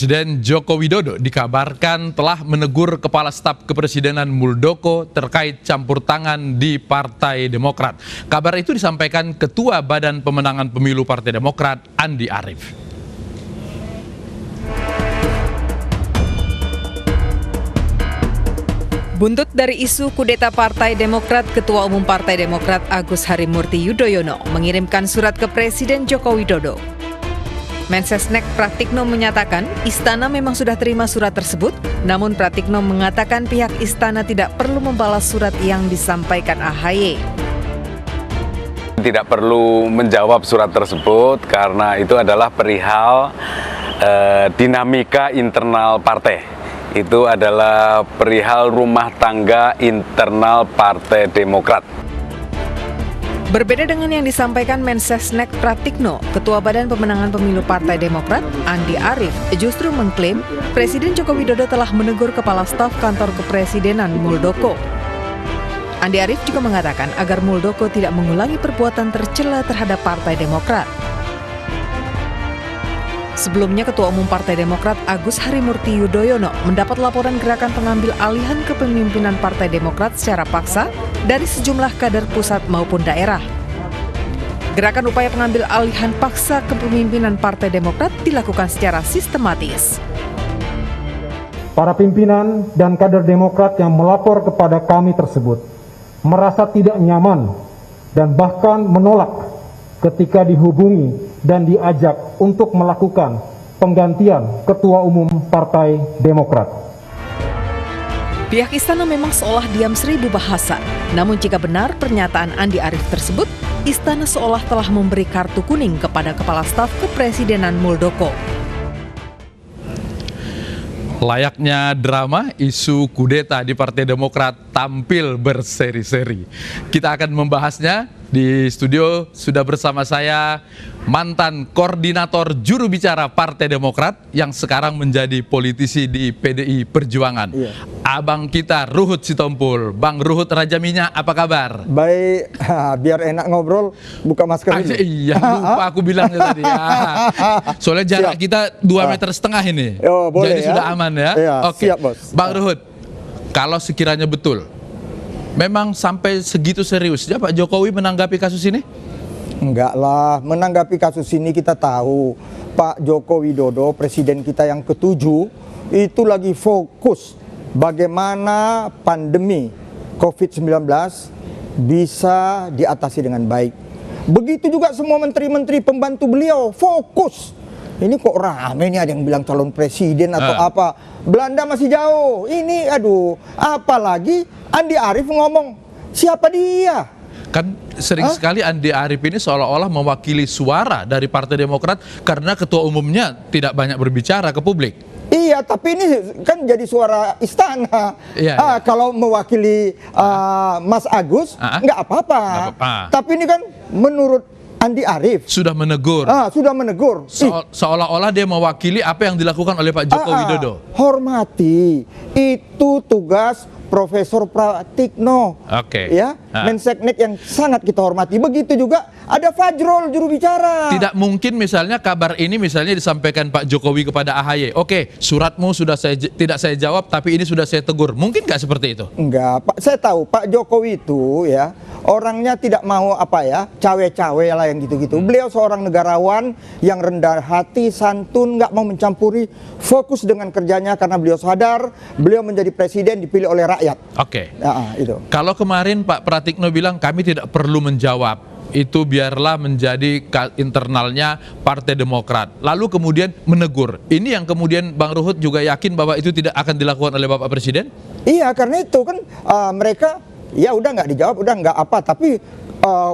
Presiden Joko Widodo dikabarkan telah menegur Kepala Staf Kepresidenan Muldoko terkait campur tangan di Partai Demokrat. Kabar itu disampaikan Ketua Badan Pemenangan Pemilu Partai Demokrat, Andi Arief. Buntut dari isu kudeta Partai Demokrat, Ketua Umum Partai Demokrat Agus Harimurti Yudhoyono mengirimkan surat ke Presiden Joko Widodo. Mensesnek Pratikno menyatakan Istana memang sudah terima surat tersebut, namun Pratikno mengatakan pihak Istana tidak perlu membalas surat yang disampaikan AHY. Tidak perlu menjawab surat tersebut karena itu adalah perihal dinamika internal partai. Itu adalah perihal rumah tangga internal Partai Demokrat. Berbeda dengan yang disampaikan Mensesnek Pratikno, Ketua Badan Pemenangan Pemilu Partai Demokrat, Andi Arief, justru mengklaim Presiden Joko Widodo telah menegur Kepala Staf Kantor Kepresidenan Muldoko. Andi Arief juga mengatakan agar Muldoko tidak mengulangi perbuatan tercela terhadap Partai Demokrat. Sebelumnya, Ketua Umum Partai Demokrat Agus Harimurti Yudhoyono mendapat laporan gerakan pengambil alihan kepemimpinan Partai Demokrat secara paksa dari sejumlah kader pusat maupun daerah. Gerakan upaya pengambil alihan paksa kepemimpinan Partai Demokrat dilakukan secara sistematis. Para pimpinan dan kader Demokrat yang melapor kepada kami tersebut merasa tidak nyaman dan bahkan menolak ketika dihubungi dan diajak untuk melakukan penggantian Ketua Umum Partai Demokrat. Pihak Istana memang seolah diam seribu bahasa. Namun jika benar pernyataan Andi Arief tersebut, Istana seolah telah memberi kartu kuning kepada Kepala Staf Kepresidenan Muldoko. Layaknya drama, isu kudeta di Partai Demokrat tampil berseri-seri. Kita akan membahasnya. Di studio sudah bersama saya mantan koordinator juru bicara Partai Demokrat yang sekarang menjadi politisi di PDI Perjuangan. Iya. Abang kita Ruhut Sitompul. Bang Ruhut Rajaminya, apa kabar? Baik, biar enak ngobrol, buka masker dulu. Iya, lupa aku bilangnya tadi. Soalnya jarak kita 2,5 meter ini. Oh, boleh, jadi ya? Sudah aman ya? Iya, oke. siap, Bos. Bang Ruhut, kalau sekiranya betul memang sampai segitu seriusnya Pak Jokowi menanggapi kasus ini? Enggak lah, menanggapi kasus ini kita tahu Pak Joko Widodo, presiden kita yang ke-7, itu lagi fokus bagaimana pandemi COVID-19 bisa diatasi dengan baik. Begitu juga semua menteri-menteri pembantu beliau fokus. Ini kok rame nih, ada yang bilang calon presiden atau apa. Belanda masih jauh. Ini aduh, apalagi Andi Arief ngomong, siapa dia? Kan sering sekali Andi Arief ini seolah-olah mewakili suara dari Partai Demokrat karena ketua umumnya tidak banyak berbicara ke publik. Iya, tapi ini kan jadi suara istana. Iya. Kalau mewakili Mas Agus, nggak apa-apa. Tapi ini kan menurut Andi Arief sudah menegur. Sudah menegur. Seolah-olah dia mewakili apa yang dilakukan oleh Pak Joko Widodo. Hormati, itu tugas Profesor Pratikno. Oke. Ya, Mensesnek yang sangat kita hormati. Begitu juga ada Fajrul juru bicara. Tidak mungkin misalnya kabar ini misalnya disampaikan Pak Jokowi kepada AHY. Oke, suratmu sudah tidak saya jawab, tapi ini sudah saya tegur. Mungkin nggak seperti itu? Enggak, Pak. Saya tahu Pak Jokowi itu ya orangnya tidak mau cawe-cawe lah yang gitu-gitu. Beliau seorang negarawan yang rendah hati, santun, nggak mau mencampuri, fokus dengan kerjanya karena beliau sadar beliau menjadi presiden dipilih oleh rakyat. Oke. Itu. Kalau kemarin Pak Pratikno bilang kami tidak perlu menjawab, itu biarlah menjadi internalnya Partai Demokrat. Lalu kemudian menegur. Ini yang kemudian Bang Ruhut juga yakin bahwa itu tidak akan dilakukan oleh Bapak Presiden? Iya, karena itu kan mereka ya udah nggak dijawab, udah nggak apa, tapi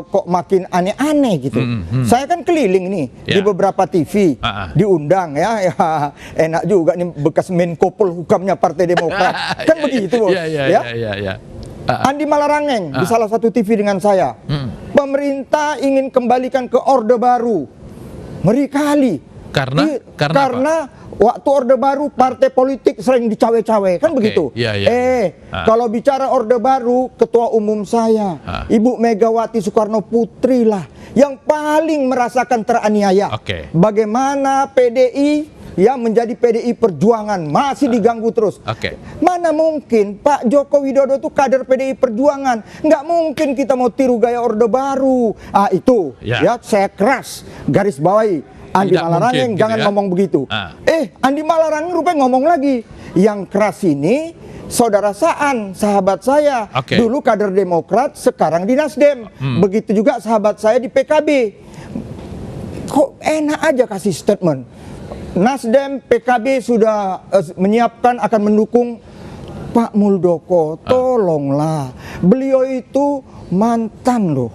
kok makin aneh-aneh gitu. Saya kan keliling nih di beberapa TV, diundang ya, enak juga nih bekas Menko Polhukamnya Partai Demokrat, kan begitu Bos. Andi Malarangeng di salah satu TV dengan saya, pemerintah ingin kembalikan ke Orde Baru. Ngeri kali. Karena waktu Orde Baru partai politik sering dicawe-cawe, kan begitu. Kalau bicara Orde Baru, ketua umum saya, Ibu Megawati Soekarno Putri lah yang paling merasakan teraniaya. Bagaimana PDI ya menjadi PDI Perjuangan masih diganggu terus. Mana mungkin Pak Joko Widodo itu kader PDI Perjuangan? Nggak mungkin kita mau tiru gaya Orde Baru. Itu ya saya keras garis bawahi. Andi Malarangeng jangan ngomong begitu. Andi Malarangeng rupanya ngomong lagi. Yang keras ini saudara Saan, sahabat saya, dulu kader Demokrat, sekarang di Nasdem. Begitu juga sahabat saya di PKB. Kok enak aja kasih statement. Nasdem, PKB sudah menyiapkan akan mendukung Pak Muldoko. Tolonglah, beliau itu mantan loh.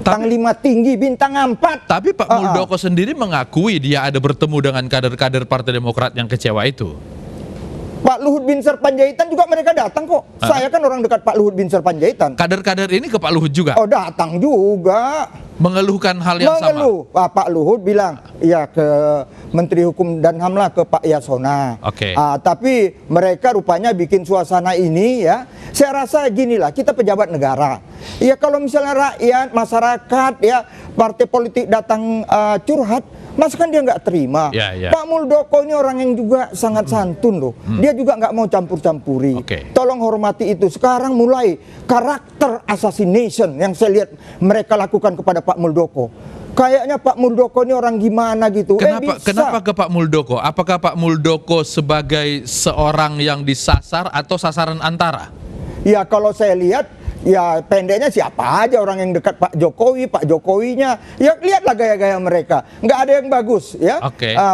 Panglima tinggi bintang 4. Tapi Pak Muldoko sendiri mengakui dia ada bertemu dengan kader-kader Partai Demokrat yang kecewa itu. Pak Luhut Binsar Panjaitan juga mereka datang kok. Saya kan orang dekat Pak Luhut Binsar Panjaitan. Kader-kader ini ke Pak Luhut juga? Oh, datang juga. Mengeluhkan hal yang sama? Pak Luhut bilang, ya ke Menteri Hukum dan HAM lah, ke Pak Yasona. Tapi mereka rupanya bikin suasana ini ya. Saya rasa gini lah, kita pejabat negara. Ya kalau misalnya rakyat, masyarakat, ya partai politik datang curhat, masa kan dia nggak terima. Pak Muldoko ini orang yang juga sangat santun loh. Dia juga nggak mau campur-campuri. Tolong hormati itu. Sekarang mulai karakter assassination yang saya lihat mereka lakukan kepada Pak Muldoko. Kayaknya Pak Muldoko ini orang gimana gitu. Kenapa ke Pak Muldoko? Apakah Pak Muldoko sebagai seorang yang disasar atau sasaran antara? Ya kalau saya lihat, ya pendeknya siapa aja orang yang dekat Pak Jokowi, Pak Jokowinya. Ya lihatlah gaya-gaya mereka. Nggak ada yang bagus ya.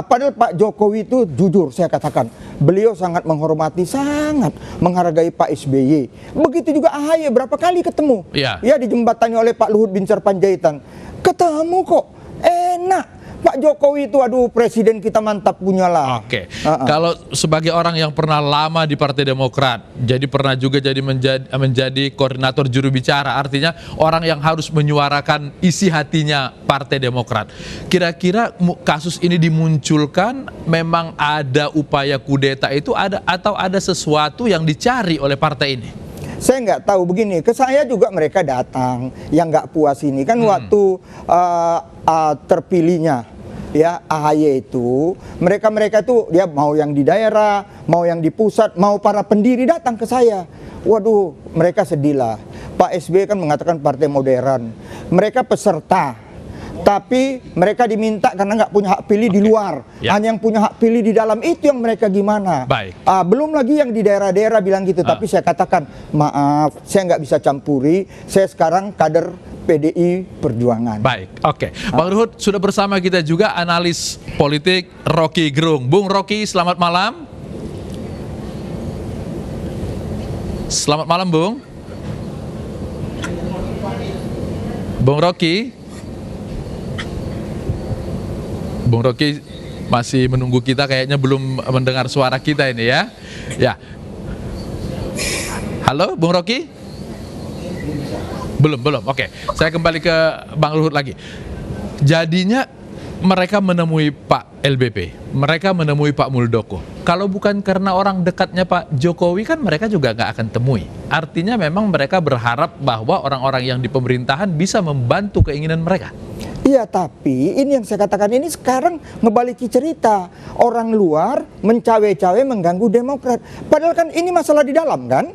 Padahal Pak Jokowi itu jujur saya katakan, beliau sangat menghormati, sangat menghargai Pak SBY. Begitu juga AHY berapa kali ketemu. Ya dijembatani oleh Pak Luhut Binsar Panjaitan. Ketemu kok, enak. Pak Jokowi itu aduh presiden kita mantap punya lah. Kalau sebagai orang yang pernah lama di Partai Demokrat, jadi pernah juga menjadi koordinator juru bicara, artinya orang yang harus menyuarakan isi hatinya Partai Demokrat. Kira-kira kasus ini dimunculkan memang ada upaya kudeta itu atau ada sesuatu yang dicari oleh partai ini? Saya nggak tahu begini, ke saya juga mereka datang yang nggak puas ini kan waktu terpilihnya ya AHY itu mereka itu ya mau yang di daerah, mau yang di pusat, mau para pendiri datang ke saya. Waduh, mereka sedih lah. Pak SBY kan mengatakan partai modern. Mereka peserta, tapi mereka diminta karena nggak punya hak pilih di luar. Hanya yang punya hak pilih di dalam, itu yang mereka gimana. Belum lagi yang di daerah-daerah bilang gitu. Tapi saya katakan, maaf, saya nggak bisa campuri. Saya sekarang kader PDI Perjuangan. Bang Ruhut sudah bersama kita juga analis politik Rocky Gerung. Bung Rocky, selamat malam. Selamat malam, Bung. Bung Rocky. Bung Rocky masih menunggu kita, kayaknya belum mendengar suara kita ini ya. Halo, Bung Rocky? Belum. Saya kembali ke Bang Ruhut lagi. Jadinya mereka menemui Pak LBP, mereka menemui Pak Muldoko. Kalau bukan karena orang dekatnya Pak Jokowi kan mereka juga nggak akan temui. Artinya memang mereka berharap bahwa orang-orang yang di pemerintahan bisa membantu keinginan mereka. Iya, tapi ini yang saya katakan, ini sekarang ngebaliki cerita. Orang luar mencawe-cawe mengganggu Demokrat. Padahal kan ini masalah di dalam kan.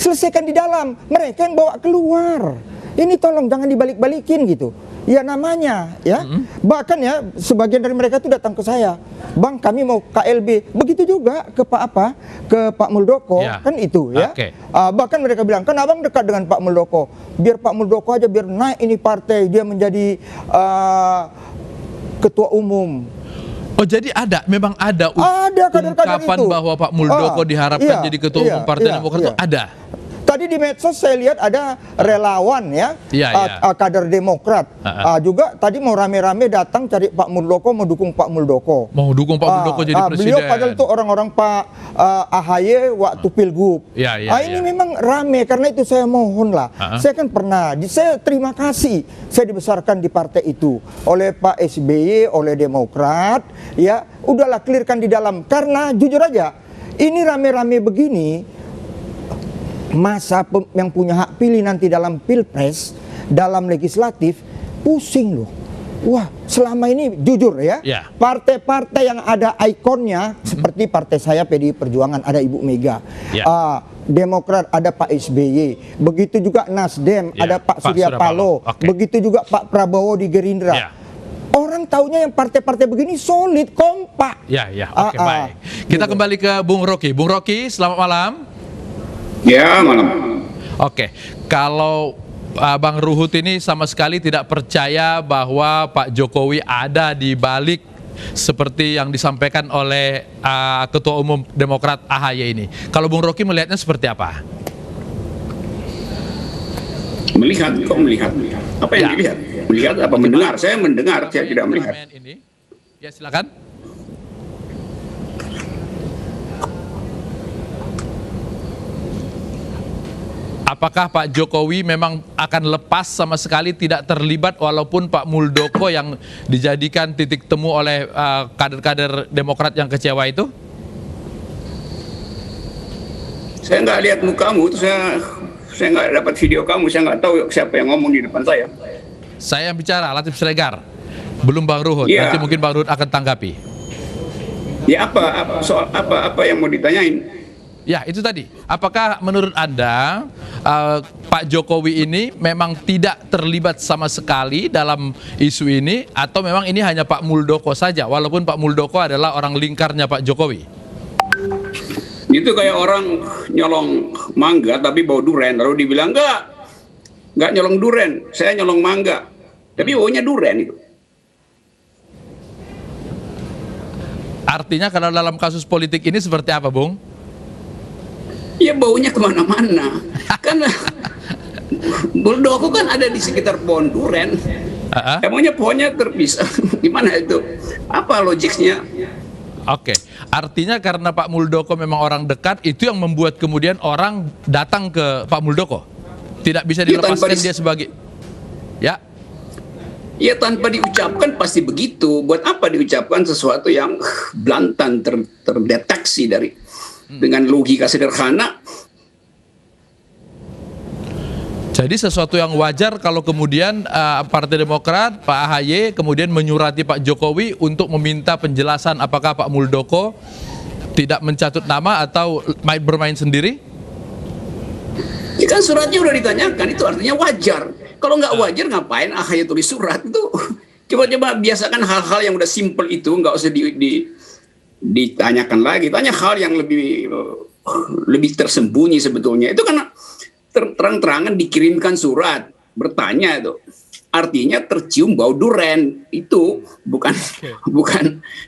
Selesaikan di dalam, mereka yang bawa keluar. Ini tolong jangan dibalik-balikin gitu. Ya namanya ya. Bahkan ya sebagian dari mereka itu datang ke saya. Bang, kami mau KLB. Begitu juga ke Pak Muldoko kan itu ya. Bahkan mereka bilang, kan abang dekat dengan Pak Muldoko. Biar Pak Muldoko aja biar naik ini partai, dia menjadi ketua umum. Oh, jadi memang ada ungkapan bahwa Pak Muldoko diharapkan jadi ketua umum Partai Demokrat itu ada. Tadi di medsos saya lihat ada relawan kader Demokrat juga tadi mau rame-rame datang cari Pak Muldoko, mau dukung Pak Muldoko. Mau dukung Pak Muldoko jadi presiden. Beliau padahal itu orang-orang Pak AHY waktu Pilgub. Ini memang rame, karena itu saya mohon lah. Saya kan pernah, saya terima kasih saya dibesarkan di partai itu oleh Pak SBY, oleh Demokrat. Ya, udahlah clearkan di dalam, karena jujur aja ini rame-rame begini. Masa yang punya hak pilih nanti dalam pilpres, dalam legislatif, pusing loh. wah selama ini jujur ya, Ya. partai-partai yang ada ikonnya seperti partai saya PDI Perjuangan ada Ibu Mega, Ya. Demokrat ada Pak SBY, begitu juga Nasdem Ya, ada Pak Pak Surya Surya Paloh, Paloh. Oke. begitu juga Pak Prabowo di Gerindra. Ya. Orang taunya yang partai-partai begini solid, kompak. Ya, oke, baik. Kita kembali ke Bung Rocky. Bung Rocky, selamat malam. Ya, malam. Oke, kalau Bang Ruhut ini sama sekali tidak percaya bahwa Pak Jokowi ada di balik seperti yang disampaikan oleh Ketua Umum Demokrat AHY ini. Kalau Bung Rocky melihatnya seperti apa? Melihat, kok melihat? Apa yang Ya. dilihat? Melihat apa mendengar? Saya mendengar, saya tidak melihat. Ini. Ya, silakan. Apakah Pak Jokowi memang akan lepas sama sekali tidak terlibat walaupun Pak Muldoko yang dijadikan titik temu oleh kader-kader Demokrat yang kecewa itu? Saya nggak lihat mukamu, itu saya nggak dapat video kamu, saya nggak tahu siapa yang ngomong di depan saya. Saya yang bicara, Latif Siregar. Belum Bang Ruhut, Iya. nanti mungkin Bang Ruhut akan tanggapi. Ya soal apa yang mau ditanyain? Ya, itu tadi. Apakah menurut Anda Pak Jokowi ini memang tidak terlibat sama sekali dalam isu ini atau memang ini hanya Pak Muldoko saja walaupun Pak Muldoko adalah orang lingkarnya Pak Jokowi? Itu kayak orang nyolong mangga tapi bau duren, lalu dibilang nggak nyolong duren, saya nyolong mangga, tapi baunya duren itu. Artinya kalau dalam kasus politik ini seperti apa, Bung? Ya baunya kemana-mana. Kan Muldoko kan ada di sekitar pohon duren. Emangnya pohonnya terpisah? Gimana itu? Apa logiknya? Oke, artinya karena Pak Muldoko memang orang dekat, itu yang membuat kemudian orang datang ke Pak Muldoko. Tidak bisa dilepaskan dia sebagai... Ya. Ya tanpa diucapkan pasti begitu. Buat apa diucapkan sesuatu yang blantan terdeteksi dengan logika sederhana? Jadi sesuatu yang wajar kalau kemudian Partai Demokrat, Pak AHY kemudian menyurati Pak Jokowi untuk meminta penjelasan apakah Pak Muldoko tidak mencatut nama atau bermain sendiri? Ya kan suratnya udah ditanyakan, itu artinya wajar. Kalau nggak wajar ngapain AHY tulis surat itu? Coba-coba biasakan hal-hal yang udah simple itu, nggak usah ditanyakan lagi. Tanya hal yang lebih tersembunyi sebetulnya. Itu karena terang-terangan dikirimkan surat, bertanya itu. Artinya tercium bau duren. Itu bukan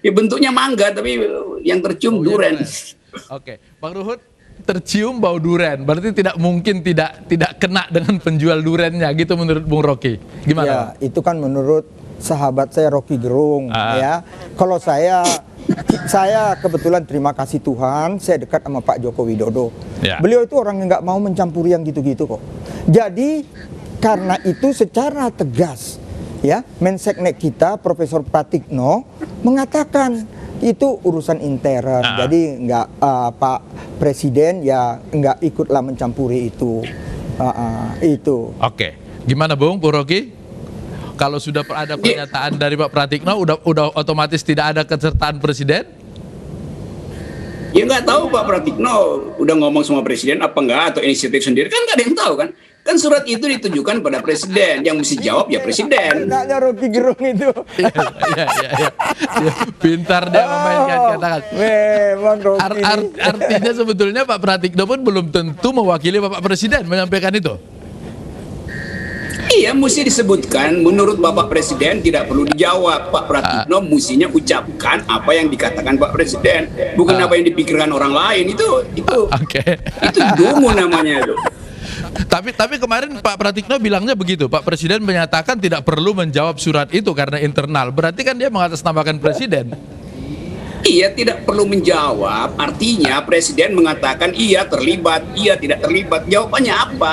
ya bentuknya mangga tapi yang tercium duren. Oke, Bang Ruhut, tercium bau duren, berarti tidak mungkin tidak kena dengan penjual durennya gitu menurut Bung Rocky. Gimana? Ya, itu kan menurut sahabat saya Rocky Gerung ya. Kalau saya kebetulan terima kasih Tuhan, saya dekat sama Pak Joko Widodo. Ya. Beliau itu orang yang nggak mau mencampuri yang gitu-gitu kok. Jadi karena itu secara tegas ya, Menseknek kita Profesor Pratikno mengatakan itu urusan intern. Jadi nggak Pak Presiden ya nggak ikutlah mencampuri itu. Itu. Oke, gimana Bung Rocky? Kalau sudah ada pernyataan dari Pak Pratikno, udah otomatis tidak ada kesertaan Presiden? Ya nggak tahu Pak Pratikno udah ngomong sama Presiden apa enggak atau inisiatif sendiri, kan nggak ada yang tahu kan. Kan surat itu ditujukan pada Presiden, yang mesti jawab ya Presiden. Enggaknya Rocky Gerung itu. Iya. Pintar dia memainkan katakan. Memang Rocky. Artinya sebetulnya Pak Pratikno pun belum tentu mewakili Bapak Presiden menyampaikan itu. Iya, mesti disebutkan. Menurut Bapak Presiden tidak perlu dijawab. Pak Pratikno mestinya ucapkan apa yang dikatakan Pak Presiden, bukan apa yang dipikirkan orang lain. Itu dungu namanya itu. Tapi kemarin Pak Pratikno bilangnya begitu. Pak Presiden menyatakan tidak perlu menjawab surat itu karena internal. Berarti kan dia mengatasnamakan Presiden. Iya, tidak perlu menjawab. Artinya Presiden mengatakan iya terlibat, iya tidak terlibat. Jawabannya apa?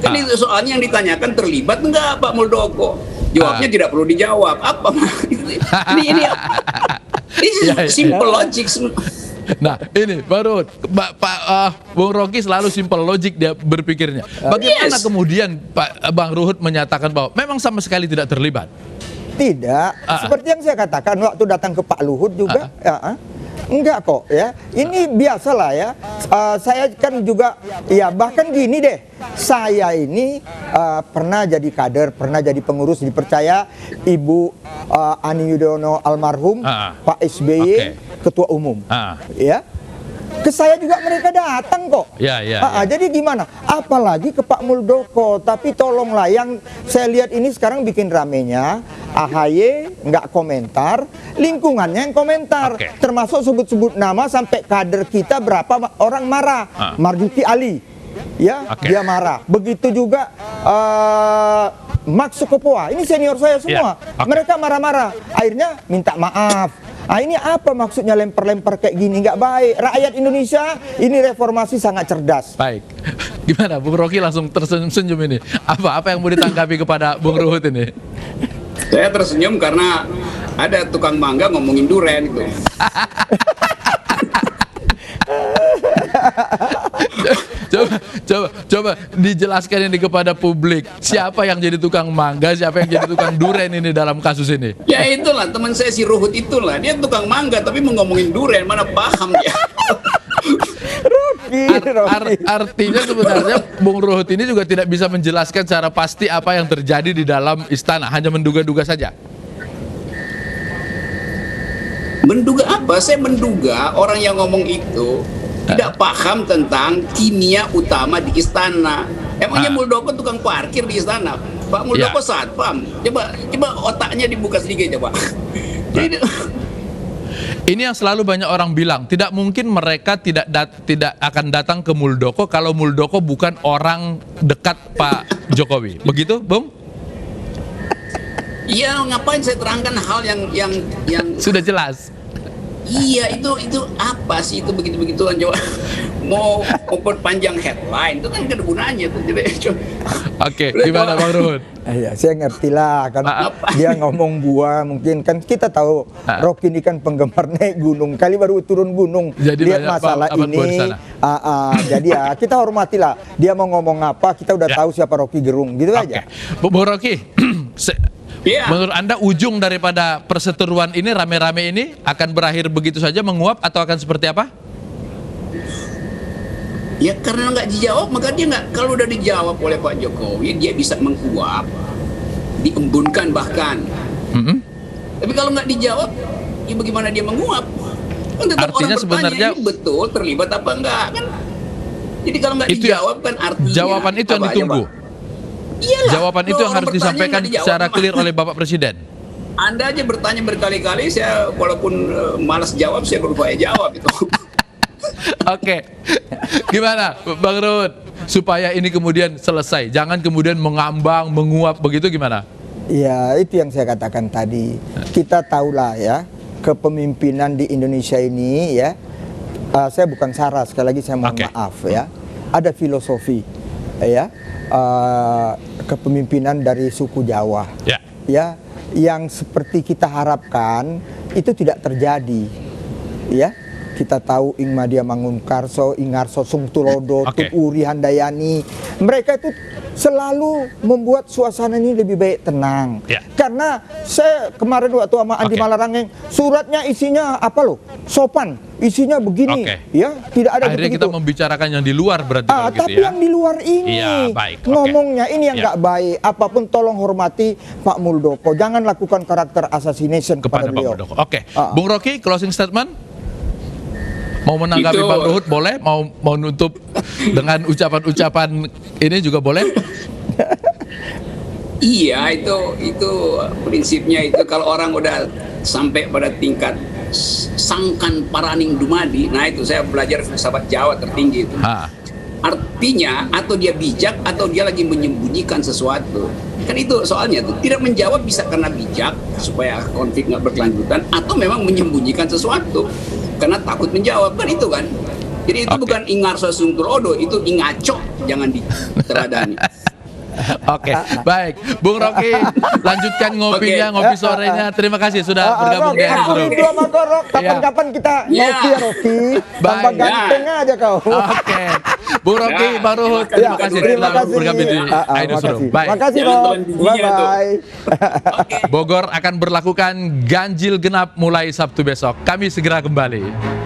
Kan itu soalnya yang ditanyakan terlibat enggak Pak Muldoko. Jawabnya tidak perlu dijawab. Apa? Ini simple logic. Nah ini baru Pak Bung Rocky selalu simple logic dia berpikirnya. Bagaimana kemudian Bang Ruhut menyatakan bahwa memang sama sekali tidak terlibat? Tidak, seperti yang saya katakan waktu datang ke Pak Luhut juga, enggak kok ya. Ini biasalah ya. Saya kan juga, ya bahkan gini deh. Saya ini pernah jadi kader, pernah jadi pengurus, dipercaya Ibu Ani Yudhoyono almarhum, Pak SBY ketua umum, ya. Ke saya juga mereka datang kok. Jadi gimana? Apalagi ke Pak Muldoko. Tapi tolonglah, yang saya lihat ini sekarang bikin ramenya AHY nggak komentar, lingkungannya yang komentar, termasuk sebut-sebut nama sampai kader kita berapa orang marah. Marzuki Ali, ya dia marah. Begitu juga Max Sukopoa, ini senior saya semua. Mereka marah-marah. Akhirnya minta maaf. Ini apa maksudnya lempar-lempar kayak gini? Nggak baik. Rakyat Indonesia ini reformasi sangat cerdas. Baik. Gimana Bung Rocky langsung tersenyum ini? Apa yang mau ditanggapi kepada Bung Ruhut ini? Saya tersenyum karena ada tukang mangga ngomongin duren gitu. Coba dijelaskan ini kepada publik. Siapa yang jadi tukang mangga, siapa yang jadi tukang duren ini dalam kasus ini? Ya itulah teman saya si Ruhut itulah. Dia tukang mangga tapi mau ngomongin duren, mana paham dia. Artinya sebenarnya Bung Ruhut ini juga tidak bisa menjelaskan secara pasti apa yang terjadi di dalam istana, hanya menduga-duga saja. Menduga apa? Saya menduga orang yang ngomong itu tidak paham tentang kimia utama di istana. Emangnya Muldoko tukang parkir di istana? Pak Muldoko satpam. Coba otaknya dibuka sedikit coba. Jadi, ini yang selalu banyak orang bilang, tidak mungkin mereka tidak akan datang ke Muldoko kalau Muldoko bukan orang dekat Pak Jokowi. Begitu, Bung? Iya, ngapain saya terangkan hal yang sudah jelas. Iya, itu apa sih itu begitu-begituan, coba mau perpanjang headline itu kan gak ada gunanya tuh. Oke, gimana Bang Ruhut? Iya, saya ngerti lah kan dia ngomong gua, mungkin kan kita tahu Rocky ini kan penggemar naik gunung, kali baru turun gunung, jadi lihat masalah ini. Jadi ya kita hormatilah, dia mau ngomong apa kita udah tahu siapa Rocky Gerung, gitu aja. Bung Rocky, menurut Anda ujung daripada perseteruan ini, rame-rame ini akan berakhir begitu saja menguap atau akan seperti apa? Ya karena nggak dijawab, maka dia nggak, kalau udah dijawab oleh Pak Jokowi dia bisa menguap, diembunkan bahkan. Tapi kalau nggak dijawab, ya bagaimana dia menguap? Kan tetap artinya orang sebenarnya ini betul terlibat apa enggak kan? Jadi kalau nggak dijawab kan artinya jawaban itu yang ditunggu. Iyalah, jawaban itu yang harus disampaikan secara clear oleh Bapak Presiden. Anda aja bertanya berkali-kali, saya walaupun malas jawab, saya berupaya jawab itu. Oke, gimana Bang Ruhut supaya ini kemudian selesai, jangan kemudian mengambang, menguap begitu, gimana? Ya itu yang saya katakan tadi. Kita tahulah ya, kepemimpinan di Indonesia ini ya, saya bukan sara, sekali lagi saya mohon maaf ya, ada filosofi ya, kepemimpinan dari suku Jawa ya, yang seperti kita harapkan itu tidak terjadi ya. Kita tahu Ing Madia Mangunkarso, Ingarso Sungtulodo, Uri Handayani, mereka itu selalu membuat suasana ini lebih baik, tenang. Karena saya kemarin waktu sama Andi Malarangeng, suratnya isinya apa loh? Sopan, isinya begini, ya tidak ada. Akhirnya kita membicarakan yang di luar berarti kalau gitu, tapi yang di luar ini ngomongnya ini yang nggak baik. Apapun tolong hormati Pak Muldoko, jangan lakukan karakter assassination kepada beliau. Pak Muldoko. Bung Rocky, closing statement. Mau menanggapi Bang Ruhut boleh, mau nutup dengan ucapan-ucapan ini juga boleh. Iya, itu prinsipnya itu kalau orang udah sampai pada tingkat sangkan paraning dumadi, nah itu saya belajar filsafat Jawa tertinggi itu. Artinya atau dia bijak atau dia lagi menyembunyikan sesuatu. Kan itu soalnya tuh, tidak menjawab bisa karena bijak supaya konflik nggak berkelanjutan, atau memang menyembunyikan sesuatu karena takut menjawab, kan itu kan. Jadi itu bukan Ingarso Sungtulodo, itu Ingaco, jangan diteladani. Oke, baik. Bung Rocky, lanjutkan ngopinya, Oke. ngopi sorenya. Terima kasih sudah bergabung di Aku Bung rindu Rocky. sama kau, Rok. Kapan-kapan kita ngopi ya, Rocky. Tambah Baik. ganteng aja kau. Oke, Bung Rocky, Ya, Bang Ruhut, terima terima kasih. kasih Terima telah kasih. bergabung di Aidus Room. Baik. Makasih, Jangan Rok. telan giginya tuh. Bye-bye. Bogor akan berlakukan ganjil genap mulai Sabtu besok. Kami segera kembali.